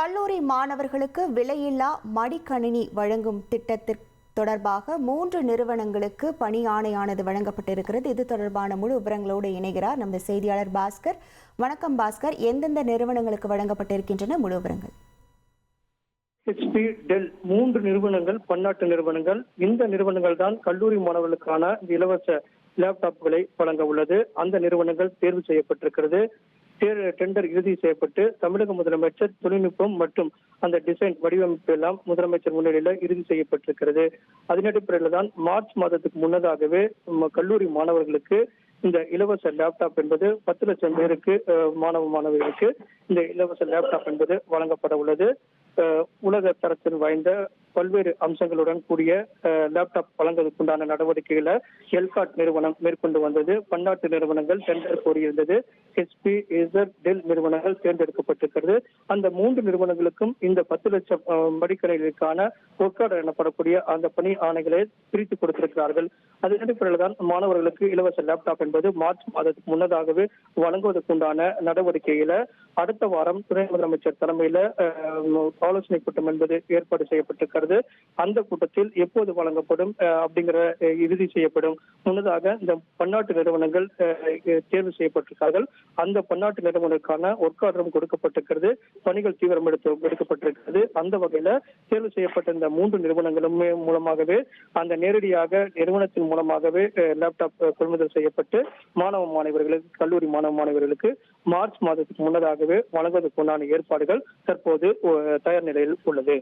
கல்லூரி மாணவர்களுக்கு விலையில்லா மடிக்கணினி வழங்கும் திட்டத்திற்கு தொடர்பாக 3 நிறுவனங்களுக்கு பணி ஆணையானது வழங்கப்பட்டிருக்கிறது. இது தொடர்பான முழு விவரங்களோடு இணைகிறார் நமது செய்தியாளர் பாஸ்கர். வணக்கம் பாஸ்கர், எந்தெந்த நிறுவனங்களுக்கு வழங்கப்பட்டிருக்கின்றன முழு விவரங்கள்? HP, டெல் 3 நிறுவனங்கள் பன்னாட்டு நிறுவனங்கள். இந்த நிறுவனங்கள் தான் கல்லூரி மாணவர்களுக்கான இலவச லேப்டாப்களை வழங்க உள்ளது. அந்த நிறுவனங்கள் தேர்வு செய்யப்பட்டிருக்கிறது. டெண்டர் இறுதி செய்யப்பட்டு தமிழக முதலமைச்சர் தொழில்நுட்பம் மற்றும் அந்த டிசைன் வடிவமைப்பு எல்லாம் முதலமைச்சர் முன்னிலையில் இறுதி செய்யப்பட்டிருக்கிறது. அதன் அடிப்படையில் தான் மார்ச் மாதத்துக்கு முன்னதாகவே கல்லூரி மாணவர்களுக்கு இந்த இலவச லேப்டாப் என்பது 10 லட்சம் பேருக்கு மாணவர்களுக்கு இந்த இலவச லேப்டாப் என்பது வழங்கப்பட உள்ளது. உலக தரத்தில் வாய்ந்த பல்வேறு அம்சங்களுடன் கூடிய லேப்டாப் வழங்குவதற்குண்டான நடவடிக்கைகளை எல்காட் நிறுவனம் மேற்கொண்டு வந்தது. பன்னாட்டு நிறுவனங்கள் டெண்டர் கோரியிருந்தது. HP, டெல் நிறுவனங்கள் தேர்ந்தெடுக்கப்பட்டிருக்கிறது. அந்த 3 நிறுவனங்களுக்கும் இந்த 10 லட்சம் மடிக்கணிகளுக்கான ஒர்க்கார்டர் எனப்படக்கூடிய அந்த பணி ஆணைகளை பிரித்து கொடுத்திருக்கிறார்கள். அதன் அடிப்படையில் தான் மாணவர்களுக்கு இலவச லேப்டாப் என்பது மார்ச் மாதத்துக்கு முன்னதாகவே வழங்குவதற்குண்டான நடவடிக்கையில அடுத்த வாரம் துணை முதலமைச்சர் தலைமையில ஆலோசனை கூட்டம் என்பது ஏற்பாடு செய்யப்பட்டிருக்கிறது. அந்த கூட்டத்தில் எப்போது வழங்கப்படும் அப்படிங்கிற இறுதி செய்யப்படும். முன்னதாக இந்த பன்னாட்டு நிறுவனங்கள் தேர்வு செய்யப்பட்டிருக்கிறார்கள். அந்த பன்னாட்டு நிறுவனங்களுக்கான ஒர்க் ஆர்டரும் கொடுக்கப்பட்டிருக்கிறது. பணிகள் தீவிரம் எடுக்கப்பட்டிருக்கிறது. அந்த வகையில தேர்வு செய்யப்பட்ட இந்த 3 நிறுவனங்களும் மூலமாகவே அந்த நேரடியாக நிறுவனத்தின் மூலமாகவே லேப்டாப் கொள்முதல் செய்யப்பட்டு மாணவர்களுக்கு கல்லூரி மாணவர்களுக்கு மார்ச் மாதத்துக்கு முன்னதாகவே வழங்குவதற்குண்டான ஏற்பாடுகள் தற்போது தயார் நிலையில் உள்ளது.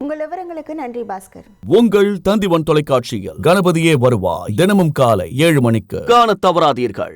உங்கள் விவரங்களுக்கு நன்றி பாஸ்கர். உங்கள் தந்திவன் தொலைக்காட்சியில் கணபதியே வருவாய் தினமும் காலை 7 மணிக்கு காண தவறாதீர்கள்.